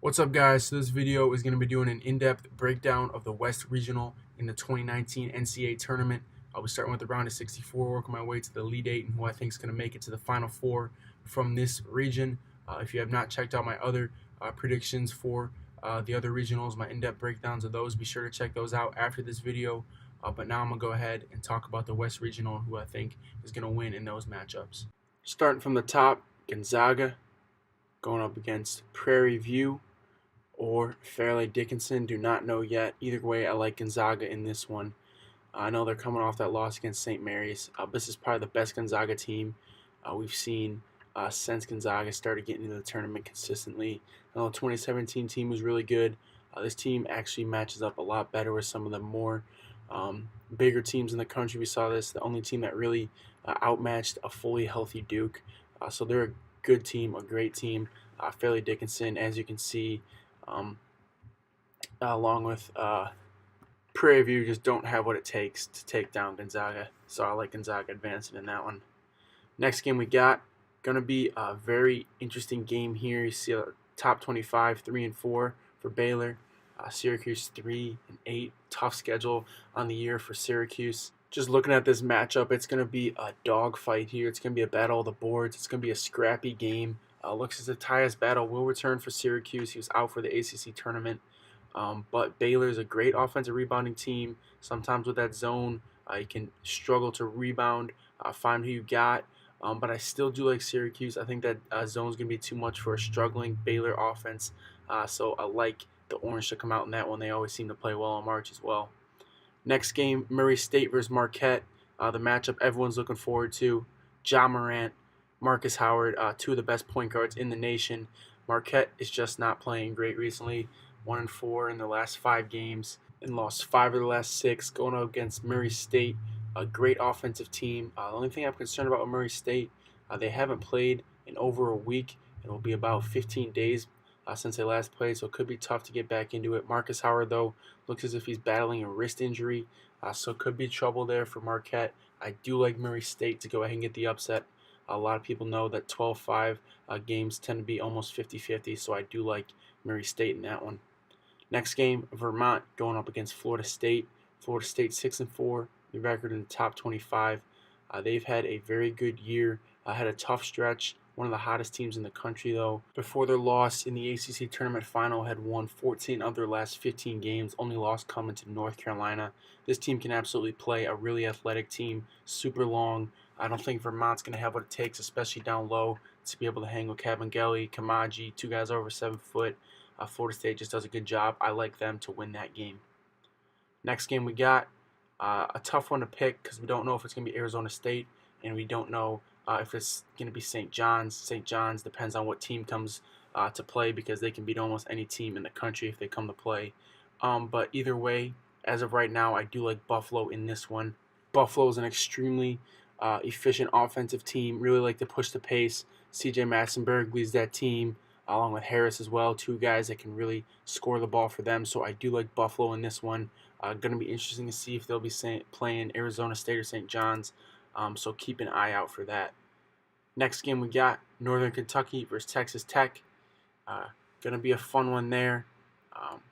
What's up, guys? So this video is going to be doing an in-depth breakdown of the West Regional in the 2019 NCAA tournament. I'll be starting with the round of 64, working my way to the Elite Eight, and who I think is going to make it to the Final Four from this region. If you have not checked out my other predictions for the other regionals, my in-depth breakdowns of those, be sure to check those out after this video. But now I'm going to go ahead and talk about the West Regional and who I think is going to win in those matchups. Starting from the top, Gonzaga going up against Prairie View or Fairleigh Dickinson. Do not know yet. Either way, I like Gonzaga in this one. I know they're coming off that loss against St. Mary's. This is probably the best Gonzaga team we've seen since Gonzaga started getting into the tournament consistently. I know the 2017 team was really good. This team actually matches up a lot better with some of the more bigger teams in the country. We saw this, the only team that really outmatched a fully healthy Duke. So they're a good team, a great team. Fairleigh Dickinson, as you can see, along with Prairie View, just don't have what it takes to take down Gonzaga. So I like Gonzaga advancing in that one. Next game we got, going to be a very interesting game here. You see a top 25, 3-4 for Baylor. Syracuse 3-8. Tough schedule on the year for Syracuse. Just looking at this matchup, it's going to be a dogfight here. It's going to be a battle of the boards. It's going to be a scrappy game. Looks as if Tyus Battle will return for Syracuse. He was out for the ACC tournament. But Baylor is a great offensive rebounding team. Sometimes with that zone, you can struggle to rebound, find who you got. But I still do like Syracuse. I think that zone is going to be too much for a struggling Baylor offense. So I like the Orange to come out in that one. They always seem to play well in March as well. Next game, Murray State versus Marquette. The matchup everyone's looking forward to. Ja Morant, Marcus Howard, two of the best point guards in the nation. Marquette is just not playing great recently. 1-4 in the last 5 games and lost 5 of the last 6, going up against Murray State, a great offensive team. The only thing I'm concerned about with Murray State, they haven't played in over a week. It will be about 15 days since they last played, so it could be tough to get back into it. Marcus Howard, though, looks as if he's battling a wrist injury, so could be trouble there for Marquette. I do like Murray State to go ahead and get the upset. A lot of people know that 12-5 games tend to be almost 50-50, so I do like Murray State in that one. Next game, Vermont going up against Florida State. Florida State 6-4, the record in the top 25. They've had a very good year. Had a tough stretch. One of the hottest teams in the country, though. Before their loss in the ACC tournament final, had won 14 of their last 15 games. Only loss coming to North Carolina. This team can absolutely play. A really athletic team, super long. I don't think Vermont's going to have what it takes, especially down low, to be able to hang with Kabengele, Kamaji, two guys over 7 foot. Florida State just does a good job. I like them to win that game. Next game we got a tough one to pick because we don't know if it's going to be Arizona State, and we don't know if it's going to be St. John's. St. John's depends on what team comes to play because they can beat almost any team in the country if they come to play. But either way, as of right now, I do like Buffalo in this one. Buffalo is an extremely efficient offensive team. Really like to push the pace. C.J. Massenberg leads that team, along with Harris as well, two guys that can really score the ball for them. So I do like Buffalo in this one. Going to be interesting to see if they'll be playing Arizona State or St. John's. So keep an eye out for that. Next game we got Northern Kentucky versus Texas Tech. Going to be a fun one there.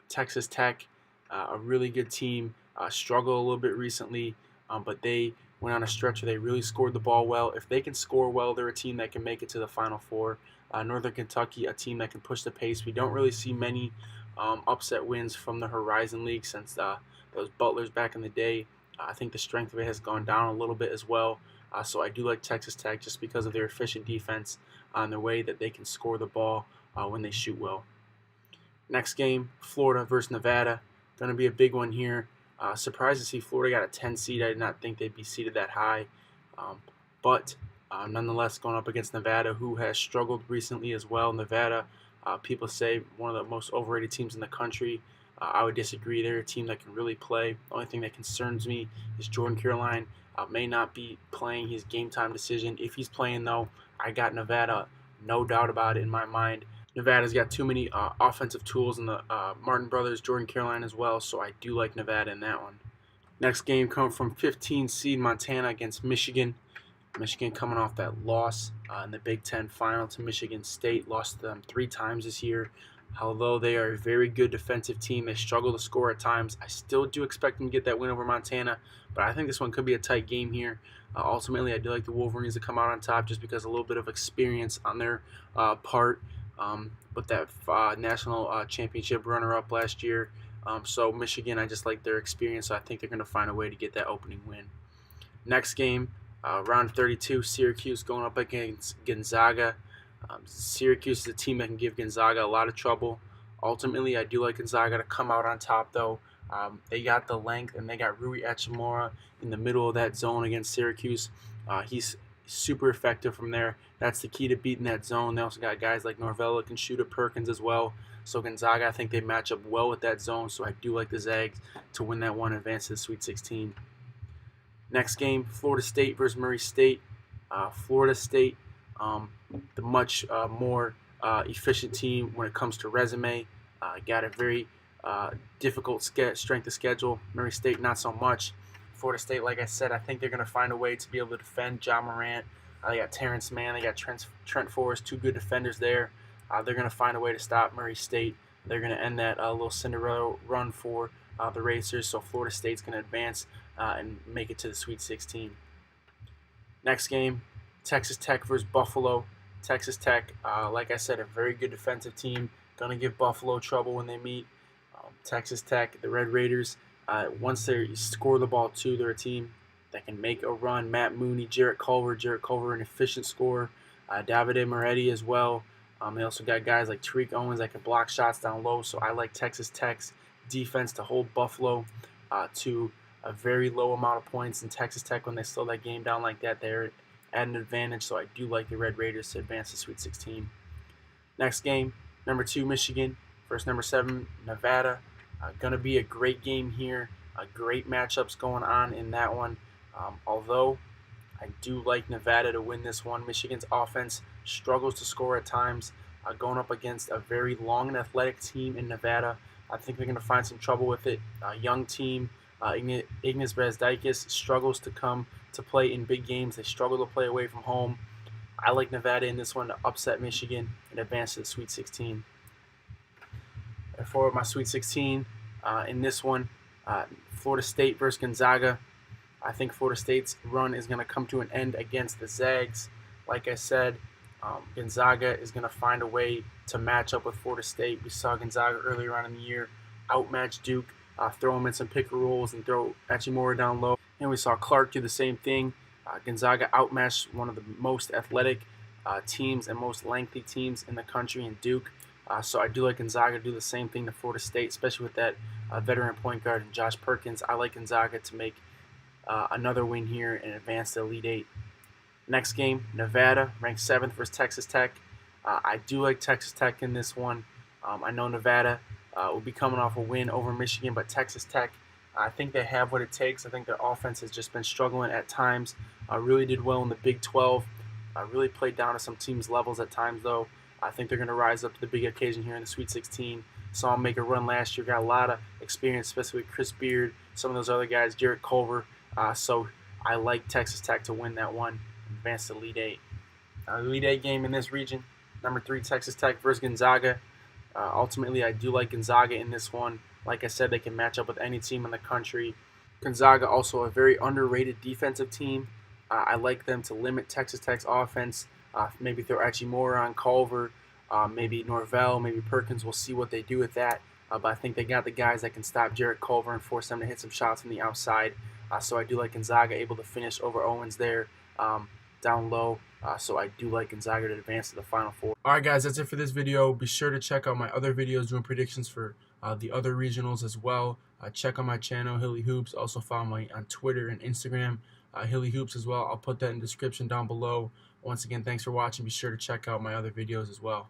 Texas Tech, a really good team. Struggled a little bit recently, but they went on a stretch where they really scored the ball well. If they can score well, they're a team that can make it to the Final Four. Northern Kentucky, a team that can push the pace. We don't really see many upset wins from the Horizon League since those Butlers back in the day. I think the strength of it has gone down a little bit as well. So I do like Texas Tech just because of their efficient defense and the way that they can score the ball when they shoot well. Next game, Florida versus Nevada. Going to be a big one here. Surprised to see Florida got a 10 seed. I did not think they'd be seeded that high. But nonetheless, going up against Nevada, who has struggled recently as well. Nevada, people say one of the most overrated teams in the country. I would disagree. They're a team that can really play. The only thing that concerns me is Jordan Caroline may not be playing his game time decision. If he's playing, though, I got Nevada, no doubt about it in my mind. Nevada's got too many offensive tools in the Martin brothers, Jordan Caroline as well, so I do like Nevada in that one. Next game comes from 15 seed Montana against Michigan. Michigan coming off that loss in the Big Ten final to Michigan State. Lost to them 3 times this year. Although they are a very good defensive team, they struggle to score at times. I still do expect them to get that win over Montana, but I think this one could be a tight game here. Ultimately, I do like the Wolverines to come out on top just because a little bit of experience on their part. But that national championship runner-up last year. So Michigan, I just like their experience, so I think they're going to find a way to get that opening win. Next game, round 32, Syracuse going up against Gonzaga. Syracuse is a team that can give Gonzaga a lot of trouble. Ultimately, I do like Gonzaga to come out on top, though. They got the length, and they got Rui Hachimura in the middle of that zone against Syracuse. He's super effective from there. That's the key to beating that zone. They also got guys like Norvell that can shoot at Perkins as well. So Gonzaga, I think they match up well with that zone, so I do like the Zags to win that one and advance to the Sweet 16. Next game, Florida State versus Murray State. Florida State, the much more efficient team when it comes to resume. Got a very difficult strength of schedule. Murray State, not so much. Florida State, like I said, I think they're going to find a way to be able to defend John Morant. They got Terrence Mann, they got Trent Forrest, two good defenders there. They're going to find a way to stop Murray State. They're going to end that little Cinderella run for the Racers, so Florida State's going to advance and make it to the Sweet 16. Next game, Texas Tech versus Buffalo. Texas Tech, like I said, a very good defensive team. Going to give Buffalo trouble when they meet. Texas Tech, the Red Raiders, once they score the ball too, they're a team that can make a run. Matt Mooney, Jarrett Culver, an efficient scorer. Davide Moretti as well. They also got guys like Tariq Owens that can block shots down low. So I like Texas Tech's defense to hold Buffalo to a very low amount of points. And Texas Tech, when they slow that game down like that, they're at an advantage. So I do like the Red Raiders to advance to Sweet 16. Next game, number 2 Michigan versus number 7 Nevada. Gonna be a great game here. Great matchups going on in that one. Although I do like Nevada to win this one. Michigan's offense struggles to score at times. Going up against a very long and athletic team in Nevada, I think they're going to find some trouble with it. Young team, Ignas Brazdeikis struggles to come to play in big games. They struggle to play away from home. I like Nevada in this one to upset Michigan and advance to the Sweet 16. For my Sweet 16, in this one, Florida State versus Gonzaga. I think Florida State's run is going to come to an end against the Zags. Like I said, Gonzaga is going to find a way to match up with Florida State. We saw Gonzaga earlier on in the year outmatch Duke, throw them in some pick and rolls and throw Hachimura down low. And we saw Clark do the same thing. Gonzaga outmatched one of the most athletic teams and most lengthy teams in the country in Duke. So I do like Gonzaga to do the same thing to Florida State, especially with that veteran point guard and Josh Perkins. I like Gonzaga to make another win here and advance to Elite 8. Next game, Nevada, ranked 7th versus Texas Tech. I do like Texas Tech in this one. I know Nevada will be coming off a win over Michigan, but Texas Tech, I think they have what it takes. I think their offense has just been struggling at times. Really did well in the Big 12. Really played down to some teams' levels at times, though. I think they're going to rise up to the big occasion here in the Sweet 16. Saw them make a run last year. Got a lot of experience, especially with Chris Beard, some of those other guys, Jarrett Culver. So I like Texas Tech to win that one, advance to Elite 8. Elite 8 game in this region, number 3 Texas Tech versus Gonzaga. Ultimately, I do like Gonzaga in this one. Like I said, they can match up with any team in the country. Gonzaga also a very underrated defensive team. I like them to limit Texas Tech's offense. Maybe throw Hachimura on Culver, maybe Norvell, maybe Perkins. We'll see what they do with that. But I think they got the guys that can stop Jarrett Culver and force them to hit some shots from the outside. So I do like Gonzaga able to finish over Owens there down low. So I do like Gonzaga to advance to the Final Four. Alright guys, that's it for this video. Be sure to check out my other videos doing predictions for the other regionals as well. Check out my channel, Hilly Hoops. Also follow me on Twitter and Instagram, Hilly Hoops as well. I'll put that in the description down below. Once again, thanks for watching. Be sure to check out my other videos as well.